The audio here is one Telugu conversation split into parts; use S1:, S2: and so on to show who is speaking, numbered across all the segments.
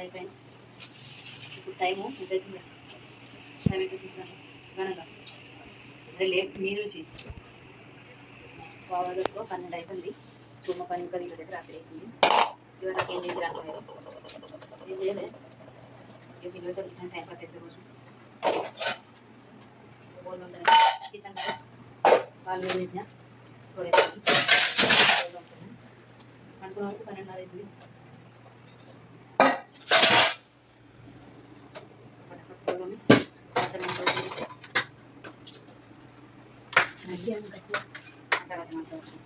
S1: హాయ్ ఫ్రెండ్స్, ఇప్పుడు టైము ఎంత అవుతుంది? టైం ఎంత అవుతుంది? గనక అదే లేట్ మీ నుంచి పావులకు 12 అవుతుంది. సుమ్మ పని ఇంకా దీని దగ్గర రాత్రి అవుతుంది. ఇవాళ నాకు ఏం చేసి రాకపోయారు, ఏం చేయలేదు. ఇక పిల్లలతో టైం పాస్ అయితే రోజు బోల్ ఉంటుంది. కిచెన్ పాలు వేడి పెట్టిన అనుకున్న వరకు 12:30 అవుతుంది. తర్వాత మాట్లాడుతున్నాం.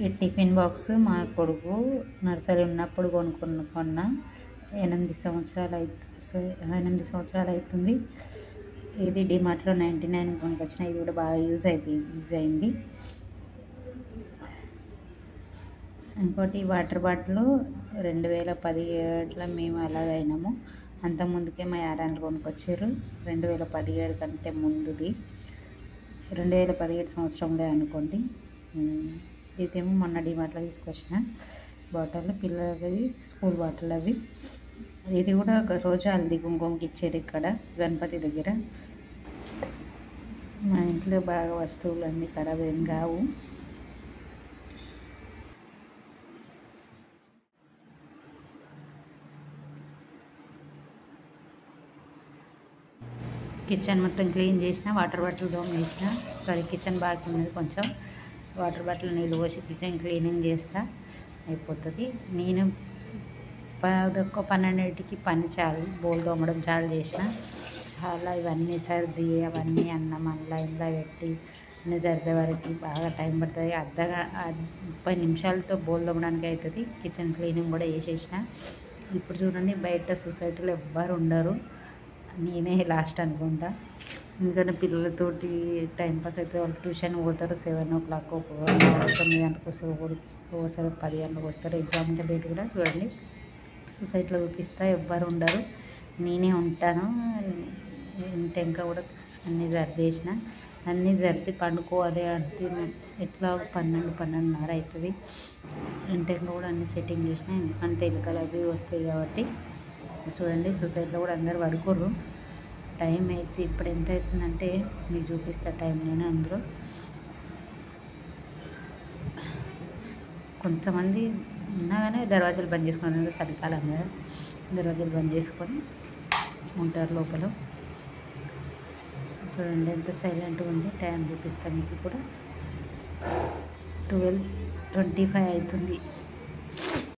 S2: ఈ టిఫిన్ బాక్స్ మా కొడుకు నర్సరీ ఉన్నప్పుడు కొన్న 8 సంవత్సరాలు అవుతుంది. ఇది డిమార్ట్లో 99 కొనుకొచ్చిన. ఇది కూడా బాగా యూజ్ అయింది. ఇంకోటి వాటర్ బాటిల్ 2017లో మేము అలాగైనాము. అంతకుముందుకే మా యారాన్లు కొనుక్కొచ్చారు. 2017 కంటే ముందుది 2017 సంవత్సరంలో అనుకోండి. ఇదేమో మొన్న డిమార్ట్లో తీసుకొచ్చిన బాటిల్, పిల్లలవి స్కూల్ బాటిల్ అవి. ఇది కూడా ఒక రోజు హల్దీ కుంకుమకి ఇచ్చారు ఇక్కడ గణపతి దగ్గర. మా ఇంట్లో బాగా వస్తువులు అన్నీ ఖరాబ్ ఏం కావు. కిచెన్ మొత్తం క్లీన్ చేసిన, వాటర్ బాటిల్ తోమేసిన. కిచెన్ బాగా ఉన్నది, కొంచెం వాటర్ బాటిల్ నీళ్ళు పోసి కిచెన్ క్లీనింగ్ చేస్తా, అయిపోతుంది. నేను 12కి పని చాలు, బోల్ తోమడం చాలు చేసిన. చాలా ఇవన్నీ సర్ది అవన్నీ అన్నం అందులో ఇంట్లో పెట్టి అన్నీ సర్దే వరకు బాగా టైం పడుతుంది. 30 నిమిషాలతో బోల్ తోమడానికి అవుతుంది. కిచెన్ క్లీనింగ్ కూడా చేసేసిన. ఇప్పుడు చూడండి, బయట సొసైటీలో ఎవ్వరు ఉండరు, నేనే లాస్ట్ అనుకుంటా. ఎందుకంటే పిల్లలతోటి టైంపాస్ అయితే వాళ్ళు ట్యూషన్ పోతారు. 7 o'clock 9 గంటలకు వస్తారు, ఒకసారి 10 గంటలకు వస్తారు. ఎగ్జామ్ అంటే లేట్ కూడా చూడండి సొసైటీలో చూపిస్తా, ఎవ్వరు ఉండరు, నేనే ఉంటాను. ఇంటెంక కూడా అన్నీ సర్దేసిన, అన్నీ సర్ది పండుకోవాలి అంటే ఎట్లా 12-12:30 అవుతుంది. ఇంటెంక కూడా అన్నీ సెట్టింగ్ చేసిన, ఎందుకంటే ఎలుకలు అవి వస్తాయి కాబట్టి. చూడండి సొసైటీలో కూడా అందరు పడుకోర్రు. టైం అయితే ఇప్పుడు ఎంత అవుతుందంటే మీకు చూపిస్తా టైం. నేను అందులో కొంతమంది ఉన్నా కానీ దర్వాజాలు బంద్ చేసుకుని, చలికాలం కదా, దర్వాజాలు బంద్ చేసుకొని ఉంటారు లోపల. చూడండి ఎంత సైలెంట్గా ఉంది. టైం చూపిస్తాను మీకు కూడా. 12:25 అవుతుంది.